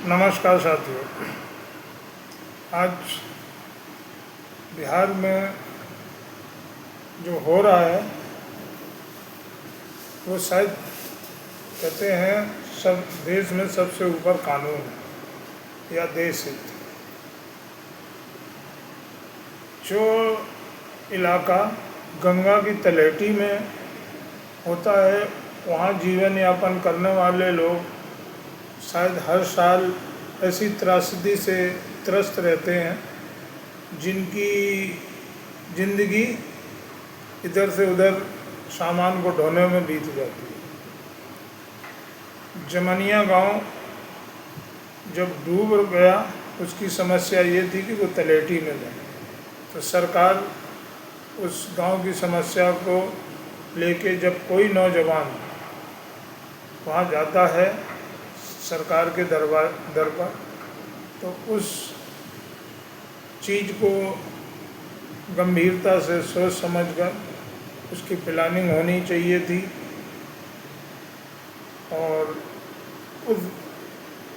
नमस्कार साथियों। आज बिहार में जो हो रहा है वो शायद कहते हैं सब देश में सबसे ऊपर कानून है या देश हित। जो इलाका गंगा की तलहटी में होता है वहाँ जीवन यापन करने वाले लोग शायद हर साल ऐसी त्रासदी से त्रस्त रहते हैं जिनकी ज़िंदगी इधर से उधर सामान को ढोने में बीत जाती है। जमनिया गांव जब डूब गया उसकी समस्या ये थी कि वो तलहटी में जाए, तो सरकार उस गांव की समस्या को लेके जब कोई नौजवान वहाँ जाता है सरकार के दर पर, तो उस चीज़ को गंभीरता से सोच समझकर उसकी प्लानिंग होनी चाहिए थी और उस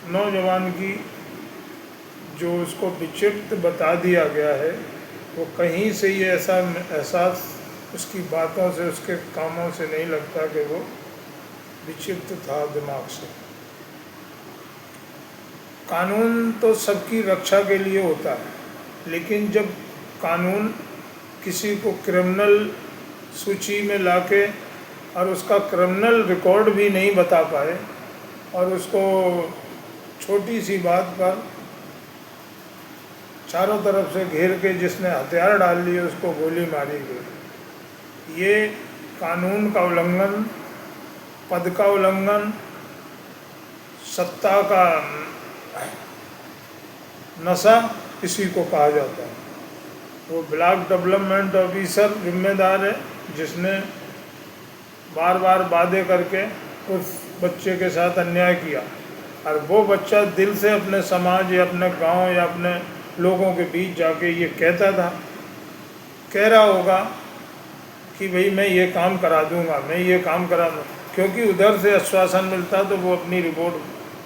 नौजवान की जो उसको विक्षिप्त बता दिया गया है वो कहीं से ये ऐसा एहसास उसकी बातों से उसके कामों से नहीं लगता कि वो विक्षिप्त था दिमाग से। कानून तो सबकी रक्षा के लिए होता है, लेकिन जब कानून किसी को क्रिमिनल सूची में लाके और उसका क्रिमिनल रिकॉर्ड भी नहीं बता पाए और उसको छोटी सी बात पर चारों तरफ से घेर के जिसने हथियार डाल लिए उसको गोली मारी गई, ये कानून का उल्लंघन, पद का उल्लंघन, सत्ता का नशा इसी को कहा जाता है। वो ब्लॉक डेवलपमेंट ऑफिसर जिम्मेदार है जिसने बार बार वादे करके उस बच्चे के साथ अन्याय किया और वो बच्चा दिल से अपने समाज या अपने गांव या अपने लोगों के बीच जाके ये कहता था, कह रहा होगा कि भाई मैं ये काम करा दूंगा, मैं ये काम करा दूँगा, क्योंकि उधर से आश्वासन मिलता तो वो अपनी रिपोर्ट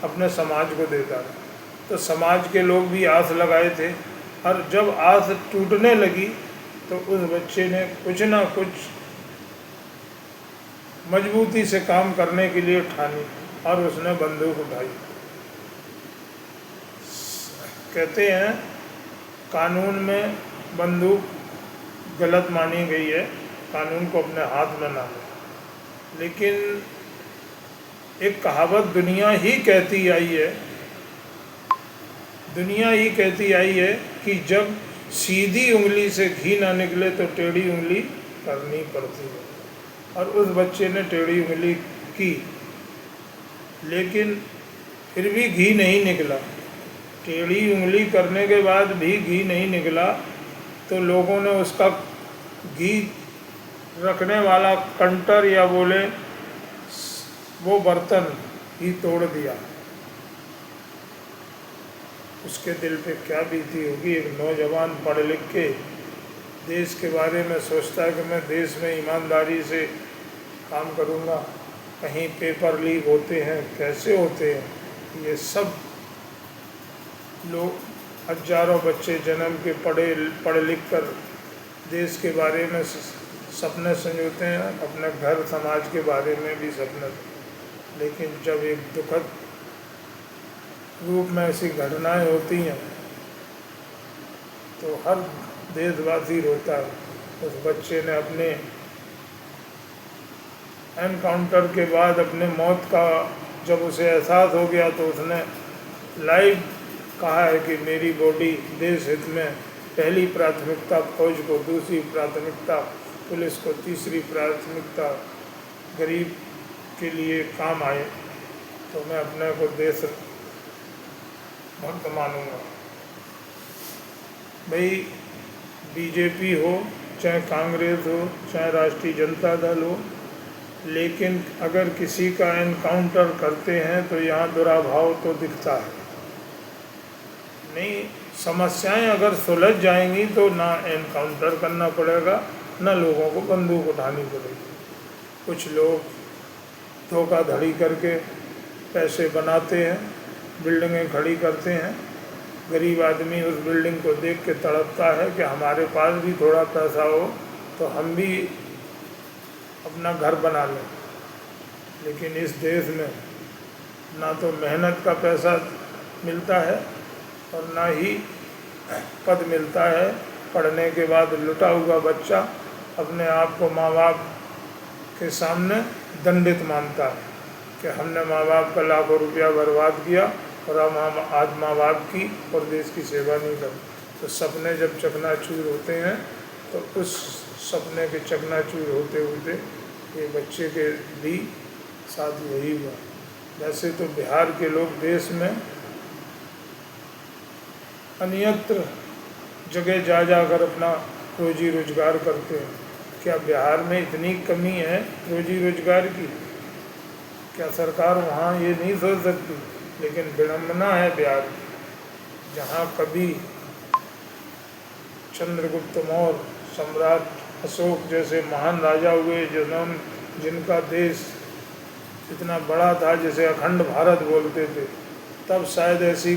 अपने समाज को देता था। तो समाज के लोग भी आस लगाए थे और जब आस टूटने लगी तो उस बच्चे ने कुछ ना कुछ मजबूती से काम करने के लिए ठानी और उसने बंदूक उठाई। कहते हैं कानून में बंदूक गलत मानी गई है, कानून को अपने हाथ में ना ले, लेकिन एक कहावत दुनिया ही कहती आई है कि जब सीधी उंगली से घी ना निकले तो टेढ़ी उंगली करनी पड़ती है। और उस बच्चे ने टेढ़ी उंगली की, लेकिन फिर भी घी नहीं निकला। टेढ़ी उंगली करने के बाद भी घी नहीं निकला तो लोगों ने उसका घी रखने वाला कंटर या बोले वो बर्तन ही तोड़ दिया। उसके दिल पे क्या बीती होगी। एक नौजवान पढ़ लिख के देश के बारे में सोचता है कि मैं देश में ईमानदारी से काम करूँगा, कहीं पेपर लीक होते हैं, कैसे होते हैं, ये सब लोग हजारों बच्चे जन्म के पढ़ लिख कर देश के बारे में सपने संजोते हैं, अपने घर समाज के बारे में भी सपने, लेकिन जब एक दुखद रूप में ऐसी घटनाएं होती हैं तो हर देशवासी रोता है। उस बच्चे ने अपने एनकाउंटर के बाद अपने मौत का जब उसे एहसास हो गया तो उसने लाइव कहा है कि मेरी बॉडी देश हित में पहली प्राथमिकता फौज को, दूसरी प्राथमिकता पुलिस को, तीसरी प्राथमिकता गरीब के लिए काम आए, तो मैं अपने को देश भक्त मानूंगा। भाई बीजेपी हो चाहे कांग्रेस हो चाहे राष्ट्रीय जनता दल हो, लेकिन अगर किसी का एनकाउंटर करते हैं तो यहाँ दुराभाव तो दिखता है। नहीं, समस्याएं अगर सुलझ जाएंगी तो ना एनकाउंटर करना पड़ेगा, ना लोगों को बंदूक उठानी पड़ेगी। कुछ लोग धोखाधड़ी करके पैसे बनाते हैं बिल्डिंगें खड़ी करते हैं, गरीब आदमी उस बिल्डिंग को देख के तड़पता है कि हमारे पास भी थोड़ा पैसा हो तो हम भी अपना घर बना लें। लेकिन इस देश में ना तो मेहनत का पैसा मिलता है और ना ही पद मिलता है। पढ़ने के बाद लुटा हुआ बच्चा अपने आप को माँ बाप के सामने दंडित मानता है कि हमने माँ बाप का लाखों रुपया बर्बाद किया और हम आज माँ बाप की और देश की सेवा नहीं करते। तो सपने जब चकनाचूर होते हैं तो उस सपने के चकनाचूर होते होते ये बच्चे के भी साथ वही हुआ। वैसे तो बिहार के लोग देश में अन्यत्र जगह जा जाकर अपना रोजी रोजगार करते हैं। क्या बिहार में इतनी कमी है रोजी रोजगार की? क्या सरकार वहाँ ये नहीं सोच सकती? लेकिन विडम्बना है बिहार की, जहाँ कभी चंद्रगुप्त मौर्य, सम्राट अशोक जैसे महान राजा हुए जिनका देश इतना बड़ा था जिसे अखंड भारत बोलते थे, तब शायद ऐसी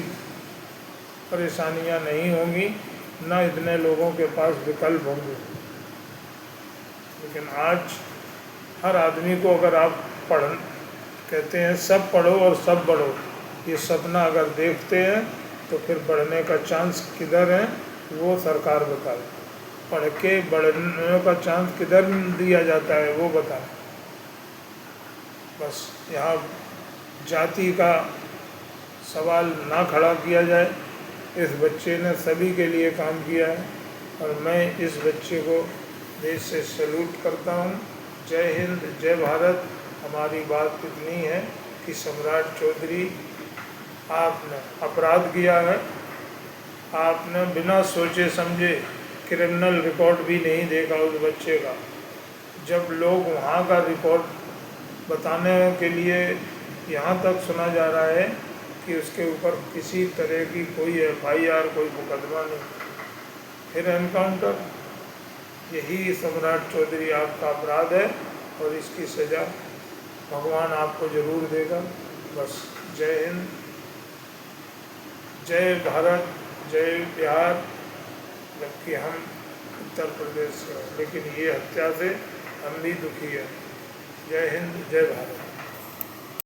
परेशानियां नहीं होंगी, न इतने लोगों के पास विकल्प होंगे। लेकिन आज हर आदमी को अगर आप कहते हैं सब पढ़ो और सब बढ़ो, ये सपना अगर देखते हैं तो फिर बढ़ने का चांस किधर है वो सरकार बताए। पढ़ के बढ़ने का चांस किधर दिया जाता है वो बताए। बस यहाँ जाति का सवाल ना खड़ा किया जाए। इस बच्चे ने सभी के लिए काम किया है और मैं इस बच्चे को देश से सैल्यूट करता हूँ। जय हिंद, जय भारत। हमारी बात इतनी है कि सम्राट चौधरी, आपने अपराध किया है, आपने बिना सोचे समझे क्रिमिनल रिकॉर्ड भी नहीं देखा उस बच्चे का। जब लोग वहाँ का रिकॉर्ड बताने के लिए यहाँ तक सुना जा रहा है कि उसके ऊपर किसी तरह की कोई FIR, कोई मुकदमा नहीं, फिर एनकाउंटर। यही सम्राट चौधरी आपका अपराध है और इसकी सज़ा भगवान आपको ज़रूर देगा। बस जय हिंद, जय भारत, जय बिहार। जबकि हम उत्तर प्रदेश से हैं, लेकिन ये हत्या से हम भी दुखी हैं। जय हिंद, जय भारत।